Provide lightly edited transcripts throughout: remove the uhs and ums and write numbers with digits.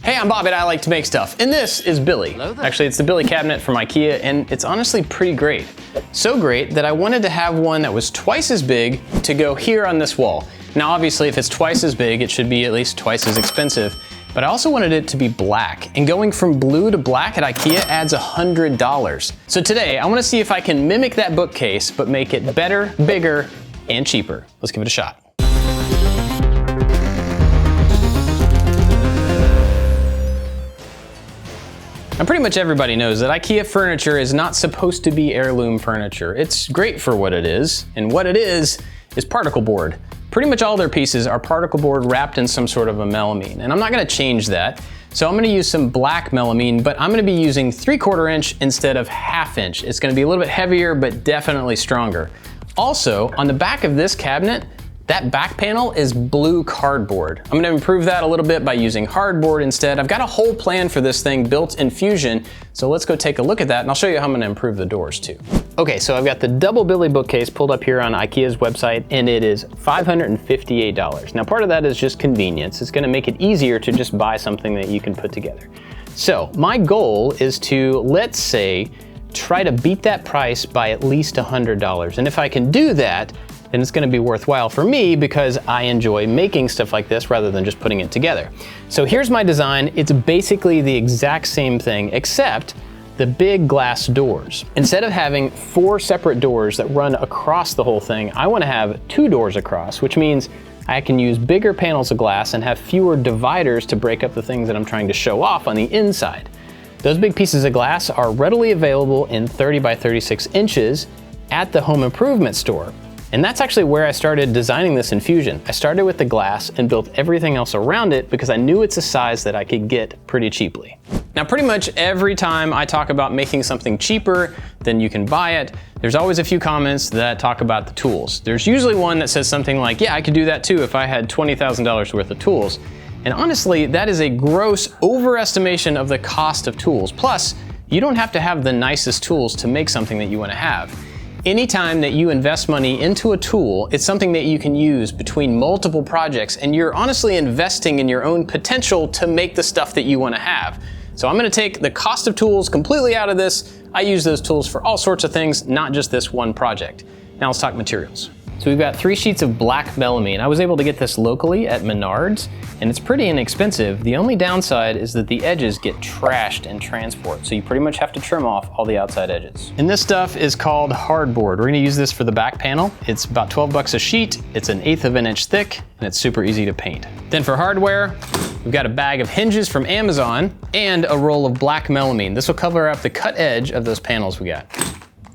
Hey, I'm Bob at ILikeToMakeStuff, and this is Billy. Hello there. Actually, it's the Billy cabinet from IKEA, and it's honestly pretty great. So great that I wanted to have one that was twice as big to go here on this wall. Now, obviously, if it's twice as big, it should be at least twice as expensive, but I also wanted it to be black, and going from blue to black at IKEA adds $100. So today, I wanna see if I can mimic that bookcase, but make it better, bigger, and cheaper. Let's give it a shot. Now, pretty much everybody knows that IKEA furniture is not supposed to be heirloom furniture. It's great for what it is, and what it is particle board. Pretty much all their pieces are particle board wrapped in some sort of a melamine, and I'm not gonna change that. So I'm gonna use some black melamine, but I'm gonna be using 3/4 inch instead of 1/2 inch. It's gonna be a little bit heavier, but definitely stronger. Also, on the back of this cabinet, that back panel is blue cardboard. I'm gonna improve that a little bit by using hardboard instead. I've got a whole plan for this thing built in Fusion, so let's go take a look at that, and I'll show you how I'm gonna improve the doors too. Okay, so I've got the double Billy bookcase pulled up here on IKEA's website, and it is $558. Now, part of that is just convenience. It's gonna make it easier to just buy something that you can put together. So my goal is to, let's say, try to beat that price by at least $100. And if I can do that, then it's gonna be worthwhile for me because I enjoy making stuff like this rather than just putting it together. So here's my design. It's basically the exact same thing, except the big glass doors. Instead of having 4 separate doors that run across the whole thing, I wanna have 2 doors across, which means I can use bigger panels of glass and have fewer dividers to break up the things that I'm trying to show off on the inside. Those big pieces of glass are readily available in 30 by 36 inches at the home improvement store. And that's actually where I started designing this in Fusion. I started with the glass and built everything else around it because I knew it's a size that I could get pretty cheaply. Now, pretty much every time I talk about making something cheaper than you can buy it, there's always a few comments that talk about the tools. There's usually one that says something like, yeah, I could do that too if I had $20,000 worth of tools. And honestly, that is a gross overestimation of the cost of tools. Plus, you don't have to have the nicest tools to make something that you want to have. Anytime that you invest money into a tool, it's something that you can use between multiple projects, and you're honestly investing in your own potential to make the stuff that you want to have. So I'm going to take the cost of tools completely out of this. I use those tools for all sorts of things, not just this one project. Now let's talk materials. So we've got 3 sheets of black melamine. I was able to get this locally at Menards, and it's pretty inexpensive. The only downside is that the edges get trashed in transport, so you pretty much have to trim off all the outside edges. And this stuff is called hardboard. We're gonna use this for the back panel. It's about 12 bucks a sheet. It's 1/8 of an inch thick, and it's super easy to paint. Then for hardware, we've got a bag of hinges from Amazon and a roll of black melamine. This will cover up the cut edge of those panels we got.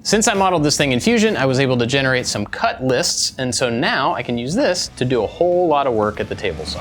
Since I modeled this thing in Fusion, I was able to generate some cut lists, and so now I can use this to do a whole lot of work at the table saw.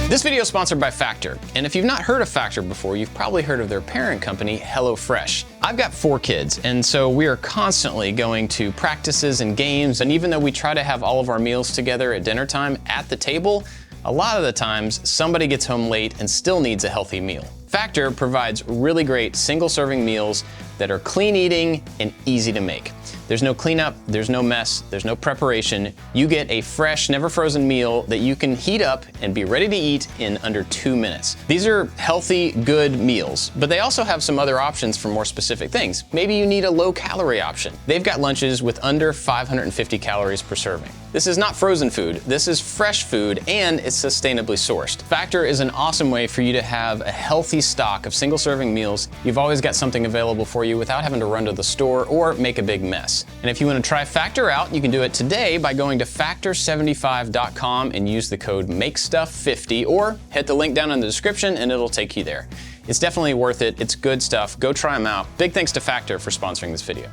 This video is sponsored by Factor, and if you've not heard of Factor before, you've probably heard of their parent company, HelloFresh. I've got 4 kids, and so we are constantly going to practices and games, and even though we try to have all of our meals together at dinner time at the table, a lot of the times somebody gets home late and still needs a healthy meal. Factor provides really great single-serving meals that are clean eating and easy to make. There's no cleanup, there's no mess, there's no preparation. You get a fresh, never frozen meal that you can heat up and be ready to eat in under 2 minutes. These are healthy, good meals, but they also have some other options for more specific things. Maybe you need a low-calorie option. They've got lunches with under 550 calories per serving. This is not frozen food, this is fresh food, and it's sustainably sourced. Factor is an awesome way for you to have a healthy stock of single-serving meals. You've always got something available for you without having to run to the store or make a big mess. And if you want to try Factor out, you can do it today by going to factor75.com and use the code MAKESTUFF50, or hit the link down in the description and it'll take you there. It's definitely worth it. It's good stuff. Go try them out. Big thanks to Factor for sponsoring this video.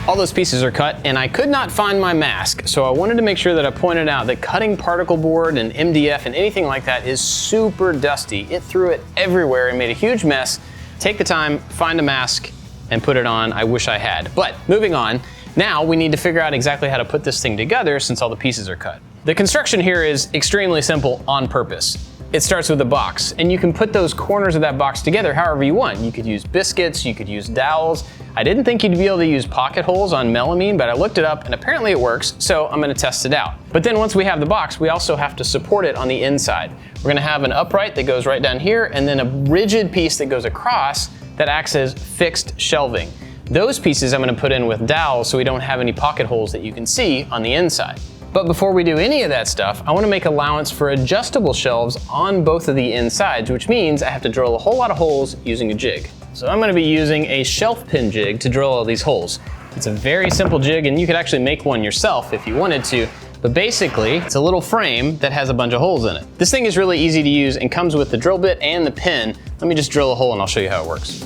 All those pieces are cut, and I could not find my mask, so I wanted to make sure that I pointed out that cutting particle board and MDF and anything like that is super dusty. It threw it everywhere and made a huge mess. Take the time, find a mask, and put it on. I wish I had. But moving on, now we need to figure out exactly how to put this thing together since all the pieces are cut. The construction here is extremely simple on purpose. It starts with a box, and you can put those corners of that box together however you want. You could use biscuits, you could use dowels. I didn't think you'd be able to use pocket holes on melamine, but I looked it up and apparently it works, so I'm gonna test it out. But then once we have the box, we also have to support it on the inside. We're gonna have an upright that goes right down here and then a rigid piece that goes across that acts as fixed shelving. Those pieces I'm gonna put in with dowels so we don't have any pocket holes that you can see on the inside. But before we do any of that stuff, I wanna make allowance for adjustable shelves on both of the insides, which means I have to drill a whole lot of holes using a jig. So I'm gonna be using a shelf pin jig to drill all these holes. It's a very simple jig and you could actually make one yourself if you wanted to, but basically it's a little frame that has a bunch of holes in it. This thing is really easy to use and comes with the drill bit and the pin. Let me just drill a hole and I'll show you how it works.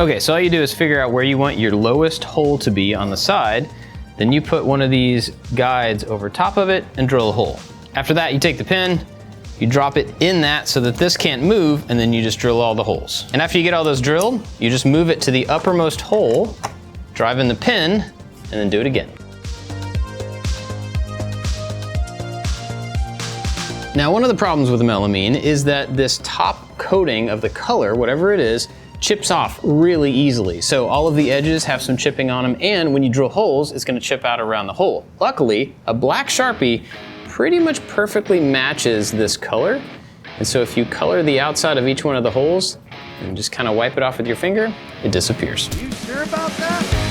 Okay, so all you do is figure out where you want your lowest hole to be on the side. Then you put one of these guides over top of it and drill a hole. After that, you take the pin, you drop it in that so that this can't move, and then you just drill all the holes. And after you get all those drilled, you just move it to the uppermost hole, drive in the pin, and then do it again. Now, one of the problems with melamine is that this top coating of the color, whatever it is, chips off really easily. So all of the edges have some chipping on them, and when you drill holes, it's gonna chip out around the hole. Luckily, a black Sharpie pretty much perfectly matches this color. And so if you color the outside of each one of the holes and just kind of wipe it off with your finger, it disappears. Are you sure about that?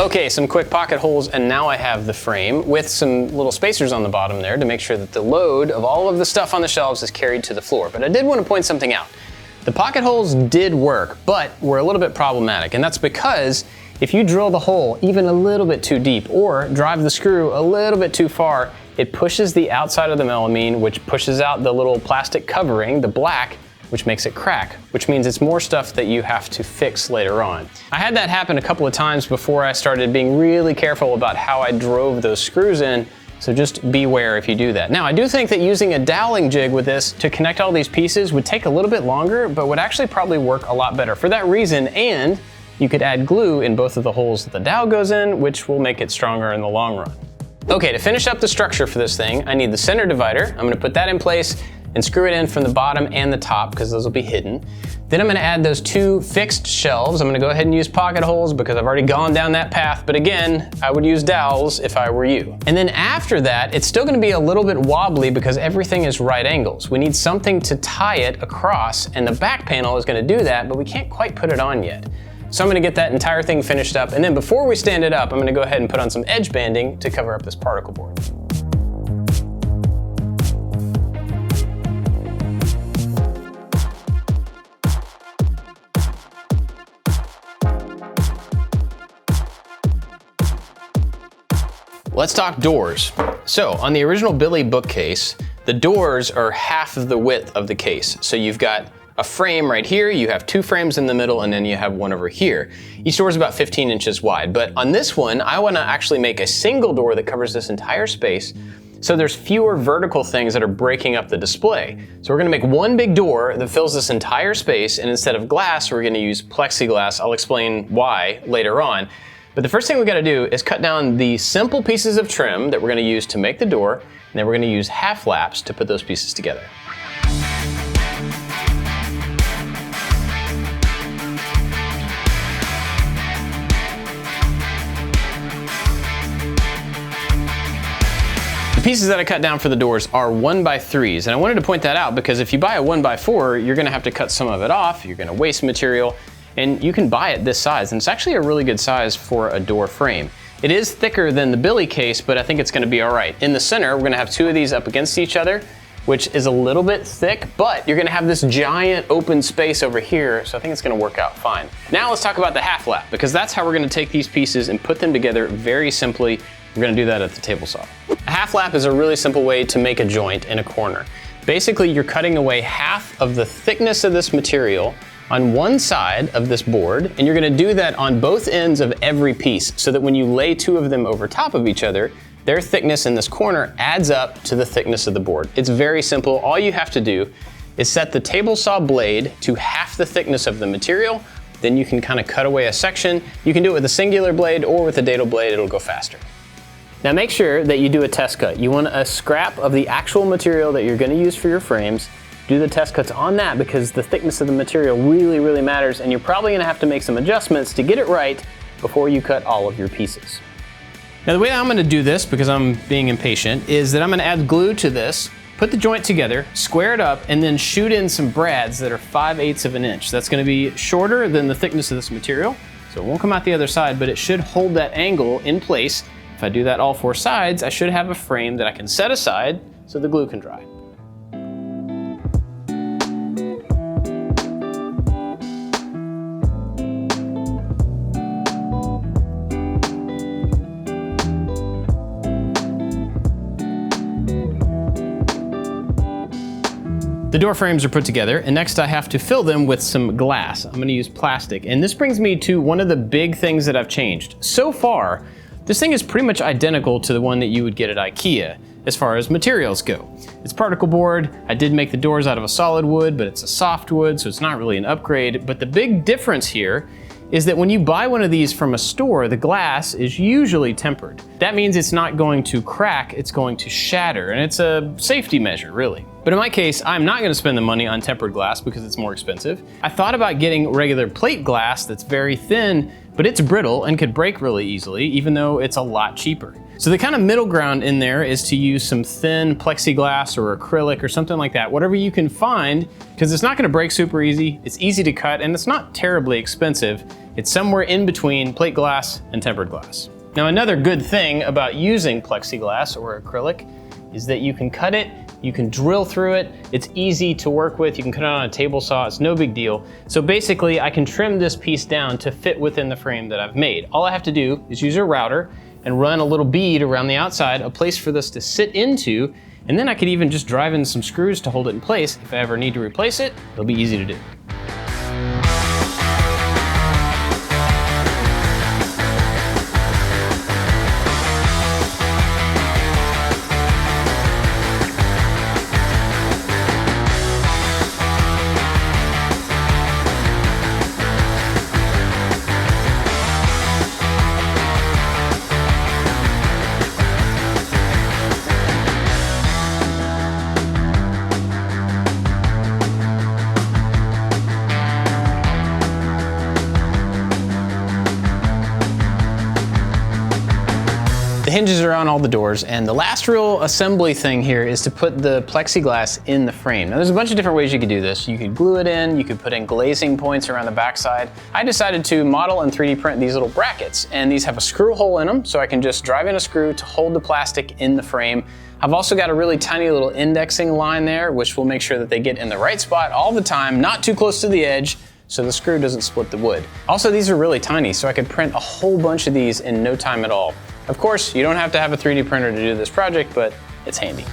Okay, some quick pocket holes, and now I have the frame with some little spacers on the bottom there to make sure that the load of all of the stuff on the shelves is carried to the floor. But I did want to point something out. The pocket holes did work, but were a little bit problematic, and that's because if you drill the hole even a little bit too deep or drive the screw a little bit too far, it pushes the outside of the melamine, which pushes out the little plastic covering, the black, which makes it crack, which means it's more stuff that you have to fix later on. I had that happen a couple of times before I started being really careful about how I drove those screws in, so just beware if you do that. Now, I do think that using a doweling jig with this to connect all these pieces would take a little bit longer, but would actually probably work a lot better for that reason, and you could add glue in both of the holes that the dowel goes in, which will make it stronger in the long run. Okay, to finish up the structure for this thing, I need the center divider. I'm gonna put that in place and screw it in from the bottom and the top because those will be hidden. Then I'm gonna add those two fixed shelves. I'm gonna go ahead and use pocket holes because I've already gone down that path, but again, I would use dowels if I were you. And then after that, it's still gonna be a little bit wobbly because everything is right angles. We need something to tie it across, and the back panel is gonna do that, but we can't quite put it on yet. So I'm gonna get that entire thing finished up, and then before we stand it up, I'm gonna go ahead and put on some edge banding to cover up this particle board. Let's talk doors. So on the original Billy bookcase, the doors are half of the width of the case. So you've got a frame right here, you have two frames in the middle, and then you have one over here. Each door is about 15 inches wide, but on this one, I wanna actually make a single door that covers this entire space, so there's fewer vertical things that are breaking up the display. So we're gonna make one big door that fills this entire space, and instead of glass, we're gonna use plexiglass. I'll explain why later on. But the first thing we gotta do is cut down the simple pieces of trim that we're gonna use to make the door, and then we're gonna use half laps to put those pieces together. The pieces that I cut down for the doors are 1x3s, and I wanted to point that out because if you buy a 1x4, you're gonna have to cut some of it off, you're gonna waste material, and you can buy it this size, and it's actually a really good size for a door frame. It is thicker than the Billy case, but I think it's gonna be all right. In the center, we're gonna have two of these up against each other, which is a little bit thick, but you're gonna have this giant open space over here, so I think it's gonna work out fine. Now let's talk about the half lap, because that's how we're gonna take these pieces and put them together very simply We're gonna do that at the table saw. A half lap is a really simple way to make a joint in a corner. Basically, you're cutting away half of the thickness of this material on one side of this board, and you're gonna do that on both ends of every piece so that when you lay two of them over top of each other, their thickness in this corner adds up to the thickness of the board. It's very simple. All you have to do is set the table saw blade to half the thickness of the material, then you can kind of cut away a section. You can do it with a singular blade or with a dado blade, it'll go faster. Now make sure that you do a test cut. You want a scrap of the actual material that you're gonna use for your frames. Do the test cuts on that because the thickness of the material really, really matters, and you're probably gonna have to make some adjustments to get it right before you cut all of your pieces. Now the way I'm gonna do this, because I'm being impatient, is that I'm gonna add glue to this, put the joint together, square it up, and then shoot in some brads that are 5/8 of an inch. That's gonna be shorter than the thickness of this material, so it won't come out the other side, but it should hold that angle in place. If I do that all four sides, I should have a frame that I can set aside so the glue can dry. The door frames are put together, and next I have to fill them with some glass. I'm gonna use plastic, and this brings me to one of the big things that I've changed. So far, this thing is pretty much identical to the one that you would get at IKEA as far as materials go. It's particle board. I did make the doors out of a solid wood, but it's a soft wood, so it's not really an upgrade. But the big difference here is that when you buy one of these from a store, the glass is usually tempered. That means it's not going to crack, it's going to shatter, and it's a safety measure, really. But in my case, I'm not gonna spend the money on tempered glass because it's more expensive. I thought about getting regular plate glass that's very thin, but it's brittle and could break really easily, even though it's a lot cheaper. So the kind of middle ground in there is to use some thin plexiglass or acrylic or something like that, whatever you can find, because it's not gonna break super easy, it's easy to cut, and it's not terribly expensive. It's somewhere in between plate glass and tempered glass. Now another good thing about using plexiglass or acrylic is that you can cut it, you can drill through it, it's easy to work with, you can cut it on a table saw, it's no big deal. So basically I can trim this piece down to fit within the frame that I've made. All I have to do is use a router and run a little bead around the outside, a place for this to sit into, and then I could even just drive in some screws to hold it in place. If I ever need to replace it, it'll be easy to do. The hinges are on all the doors, and the last real assembly thing here is to put the plexiglass in the frame. Now there's a bunch of different ways you could do this. You could glue it in, you could put in glazing points around the backside. I decided to model and 3D print these little brackets, and these have a screw hole in them, so I can just drive in a screw to hold the plastic in the frame. I've also got a really tiny little indexing line there, which will make sure that they get in the right spot all the time, not too close to the edge, so the screw doesn't split the wood. Also, these are really tiny, so I could print a whole bunch of these in no time at all. Of course, you don't have to have a 3D printer to do this project, but it's handy.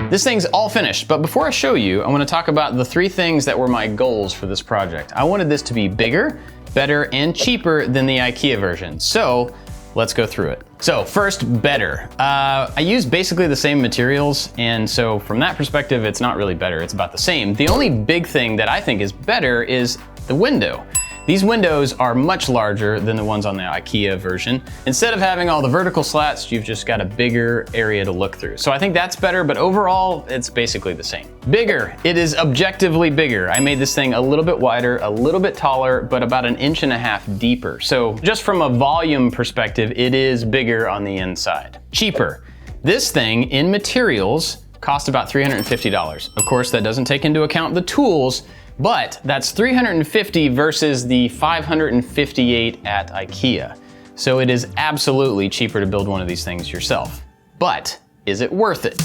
This thing's all finished, but before I show you, I want to talk about the 3 things that were my goals for this project. I wanted this to be bigger, better, and cheaper than the IKEA version. So let's go through it. So first, better. I used basically the same materials, and so from that perspective, it's not really better, it's about the same. The only big thing that I think is better is the window. These windows are much larger than the ones on the IKEA version. Instead of having all the vertical slats, you've just got a bigger area to look through. So I think that's better, but overall, it's basically the same. Bigger, it is objectively bigger. I made this thing a little bit wider, a little bit taller, but about 1.5 inches deeper. So just from a volume perspective, it is bigger on the inside. Cheaper. This thing in materials cost about $350. Of course, that doesn't take into account the tools, but that's $350 versus the $558 at IKEA. So it is absolutely cheaper to build one of these things yourself. But is it worth it?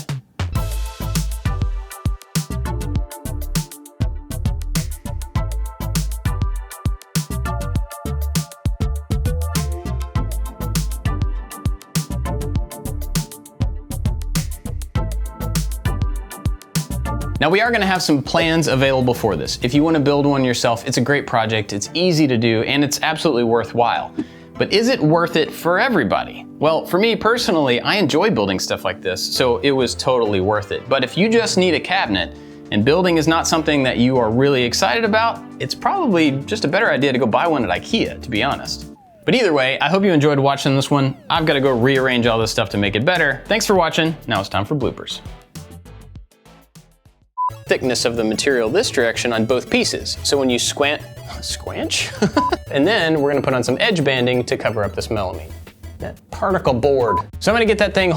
Now we are gonna have some plans available for this. If you wanna build one yourself, it's a great project, it's easy to do, and it's absolutely worthwhile. But is it worth it for everybody? Well, for me personally, I enjoy building stuff like this, so it was totally worth it. But if you just need a cabinet, and building is not something that you are really excited about, it's probably just a better idea to go buy one at IKEA, to be honest. But either way, I hope you enjoyed watching this one. I've got to go rearrange all this stuff to make it better. Thanks for watching. Now it's time for bloopers. Thickness of the material this direction on both pieces. So when you squanch? And then we're gonna put on some edge banding to cover up this melamine. That particle board. So I'm gonna get that thing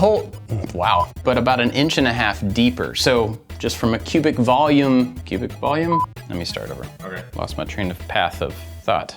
wow, but about 1.5 inches deeper. So just from a cubic volume, let me start over. Okay. Lost my train of path of thought.